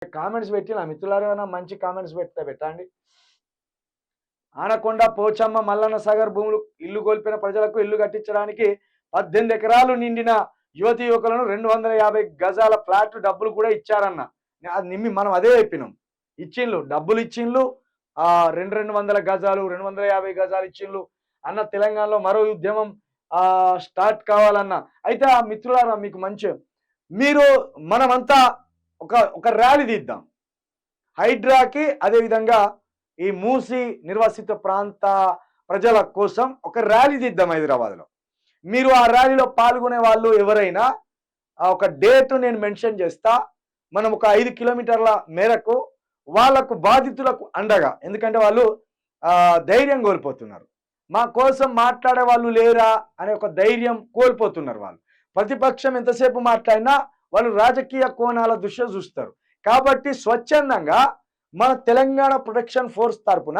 Comments పెట్టి నా మిత్రులారా మంచి కామెంట్స్ పెట్టండి. ఆనకొండ పోచమ్మ మల్లన్న సాగర్ భూములు ఇల్లు కోల్పోయిన ప్రజలకు ఇల్లు కట్టించడానికి 18 ఎకరాలు నిండిన యువతి యువకులను 250 గజాల ఫ్లాట్ డబ్బులు కూడా ఇచ్చారన్న. అది నిమ్మి మనం అదే చెప్పినాం. ఇచ్చిండ్లు డబ్బులు ఇచ్చిండ్లు 200 గజాలు 250 గజాలు ఇచ్చిండ్లు అన్న. తెలంగాణలో మరో ఉద్యమం స్టార్ట్ కావాలన్న. అయితే ఆ మిత్రులారా మీకు మంచి మీరు మనమంతా ఒక ర్యాలీ తీద్దాం హైడ్రాకి, అదేవిధంగా ఈ మూసి నిర్వాసిత ప్రాంత ప్రజల కోసం ఒక ర్యాలీ తీద్దాం హైదరాబాద్లో. మీరు ఆ ర్యాలీలో పాల్గొనే వాళ్ళు ఎవరైనా ఒక డేట్ నేను మెన్షన్ చేస్తా. మనం ఒక 5 కిలోమీటర్ల మేరకు వాళ్లకు బాధితులకు అండగా, ఎందుకంటే వాళ్ళు ధైర్యం కోల్పోతున్నారు. మా కోసం మాట్లాడే వాళ్ళు లేరా అనే ఒక ధైర్యం కోల్పోతున్నారు వాళ్ళు. ప్రతిపక్షం ఎంతసేపు మాట్లాడినా వాళ్ళు రాజకీయ కోణాల దృష్ట్యా చూస్తారు. కాబట్టి స్వచ్ఛందంగా మన తెలంగాణ ప్రొటెక్షన్ ఫోర్స్ తరపున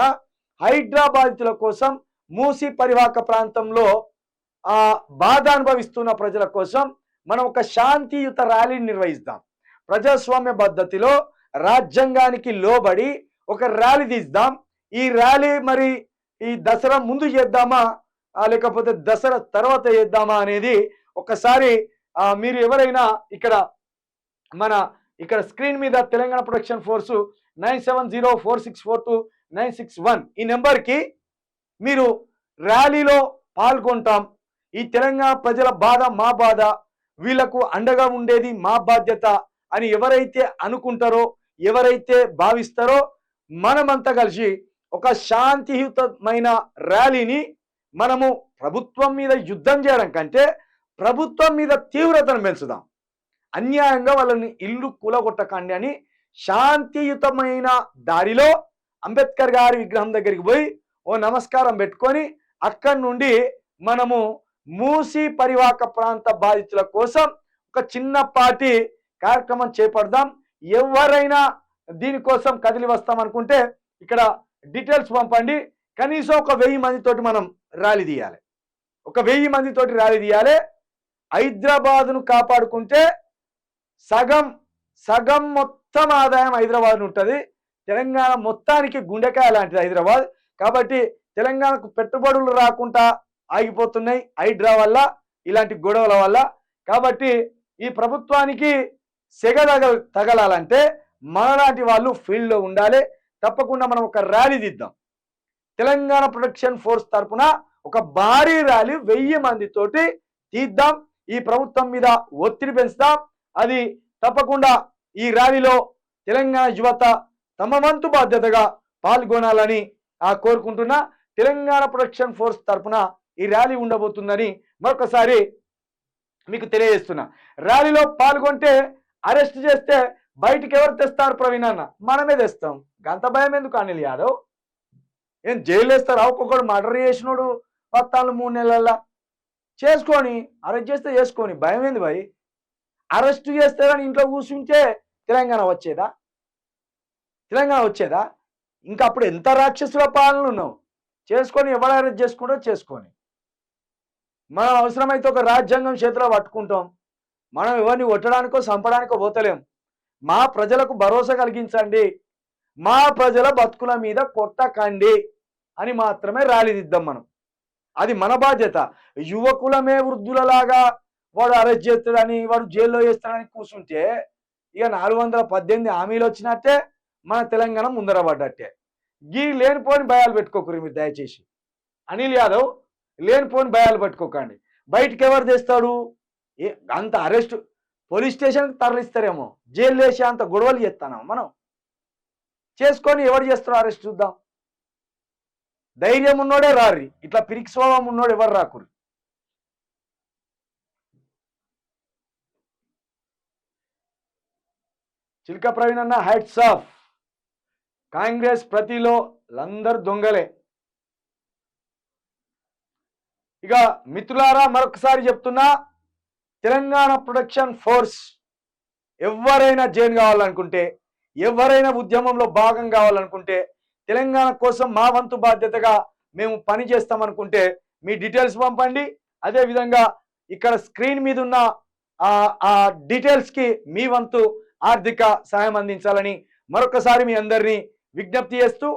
హైడ్రా బాధితుల కోసం మూసి పరివాహక ప్రాంతంలో బాధ అనుభవిస్తున్న ప్రజల కోసం మనం ఒక శాంతియుత ర్యాలీని నిర్వహిస్తాం. ప్రజాస్వామ్య పద్ధతిలో రాజ్యాంగానికి లోబడి ఒక ర్యాలీ తీద్దాం. ఈ ర్యాలీ మరి ఈ దసరా ముందు చేద్దామా లేకపోతే దసరా తర్వాత చేద్దామా అనేది ఒకసారి మీరు ఎవరైనా ఇక్కడ స్క్రీన్ మీద తెలంగాణ ప్రొటెక్షన్ ఫోర్సు 9704642961 ఈ నెంబర్కి మీరు ర్యాలీలో పాల్గొంటాం. ఈ తెలంగాణ ప్రజల బాధ మా బాధ, వీళ్లకు అండగా ఉండేది మా బాధ్యత అని ఎవరైతే అనుకుంటారో, ఎవరైతే భావిస్తారో, మనమంతా కలిసి ఒక శాంతియుతమైన ర్యాలీని మనము ప్రభుత్వం మీద యుద్ధం చేయడం కంటే ప్రభుత్వం మీద తీవ్రతను పెంచుదాం. అన్యాయంగా వాళ్ళని ఇల్లు కూలగొట్టకండి అని శాంతియుతమైన దారిలో అంబేద్కర్ గారి విగ్రహం దగ్గరికి పోయి ఓ నమస్కారం పెట్టుకొని అక్కడి నుండి మనము మూసి పరివాహక ప్రాంత బాధితుల కోసం ఒక చిన్నపాటి కార్యక్రమం చేపడదాం. ఎవరైనా దీనికోసం కదిలి వస్తాం అనుకుంటే ఇక్కడ డీటెయిల్స్ పంపండి. కనీసం ఒక 1000 మందితోటి మనం ర్యాలీ తీయాలి. ఒక 1000 మందితోటి ర్యాలీ తీయాలి. హైదరాబాద్ను కాపాడుకుంటే సగం మొత్తం ఆదాయం హైదరాబాద్ ఉంటుంది. తెలంగాణ మొత్తానికి గుండెకాయ లాంటిది హైదరాబాద్. కాబట్టి తెలంగాణకు పెట్టుబడులు రాకుండా ఆగిపోతున్నాయి హైడ్రా వల్ల, ఇలాంటి గొడవల వల్ల. కాబట్టి ఈ ప్రభుత్వానికి సెగ తగలాలంటే మనలాంటి వాళ్ళు ఫీల్డ్లో ఉండాలి. తప్పకుండా మనం ఒక ర్యాలీ తీద్దాం. తెలంగాణ ప్రొటెక్షన్ ఫోర్స్ తరఫున ఒక భారీ ర్యాలీ 1000 మందితోటి తీద్దాం. ఈ ప్రభుత్వం మీద ఒత్తిడి పెంచుదాం. అది తప్పకుండా ఈ ర్యాలీలో తెలంగాణ యువత తమ వంతు బాధ్యతగా పాల్గొనాలని కోరుకుంటున్నా. తెలంగాణ ప్రొటెక్షన్ ఫోర్స్ తరఫున ఈ ర్యాలీ ఉండబోతుందని మరొకసారి మీకు తెలియజేస్తున్నా. ర్యాలీలో పాల్గొంటే అరెస్ట్ చేస్తే బయటికి ఎవరు తెస్తారు ప్రవీణ్ అన్న? మనమే తెస్తాం. గంత భయం ఎందుకు అనిల్ యాదవ్? ఏం జైలు వేస్తారా? ఒక్కొక్కడు మర్డర్ చేసినోడు వస్తాను 3 నెలల్లో చేసుకొని అరెస్ట్ చేస్తే చేసుకొని భయం ఏంది భయ్? అరెస్ట్ చేస్తే కానీ ఇంట్లో కూర్చుంటే తెలంగాణ వచ్చేదా? ఇంకా అప్పుడు ఎంత రాక్షసుల పాలన ఉన్నావు? చేసుకొని ఎవరు అరెస్ట్ చేసుకుంటో చేసుకొని మనం అవసరమైతే ఒక రాజ్యాంగం చేతిలో పట్టుకుంటాం. మనం ఎవరిని కొట్టడానికో చంపడానికో పోతలేం. మా ప్రజలకు భరోసా కలిగించండి, మా ప్రజల బతుకుల మీద కొట్టకండి అని మాత్రమే ర్యాలీ దిద్దాం మనం. అది మన బాధ్యత. యువకులమే వృద్ధులలాగా వాడు అరెస్ట్ చేస్తాడని, వాడు జైల్లో వేస్తాడని కూర్చుంటే ఇక 418 హామీలు వచ్చినట్టే, మన తెలంగాణ ముందర పడ్డట్టే. లేనిపోని భయాలు పెట్టుకోకరు మీరు దయచేసి. అనిల్ యాదవ్ లేనిపోని భయాలు పెట్టుకోకండి. బయటికి ఎవరు తెస్తాడు? అంత అరెస్ట్ పోలీస్ స్టేషన్కి తరలిస్తారేమో, జైలు వేసి అంత గొడవలు చేస్తాను మనం. చేసుకొని ఎవరు చేస్తారో అరెస్ట్ చూద్దాం. ధైర్యం ఉన్నోడే రారి, ఇట్లా పిరికి స్వభావం ఉన్నోడు ఎవరు రాకురు. చిల్క ప్రవీణ్ అన్న హ్యాట్స్ ఆఫ్. కాంగ్రెస్ ప్రతిలో లందరూ దొంగలే. ఇక మిత్రులారా మరొకసారి చెప్తున్నా, తెలంగాణ ప్రొటెక్షన్ ఫోర్స్ ఎవరైనా జాయిన్ కావాలనుకుంటే, ఎవరైనా ఉద్యమంలో భాగం కావాలనుకుంటే, తెలంగాణ కోసం మా వంతు బాధ్యతగా మేము పని చేస్తామనుకుంటే మీ డీటెయిల్స్ పంపండి. అదేవిధంగా ఇక్కడ స్క్రీన్ మీద ఉన్న ఆ డీటెయిల్స్కి మీ వంతు ఆర్థిక సహాయం అందించాలని మరొకసారి మీ అందరినీ విజ్ఞప్తి చేస్తూ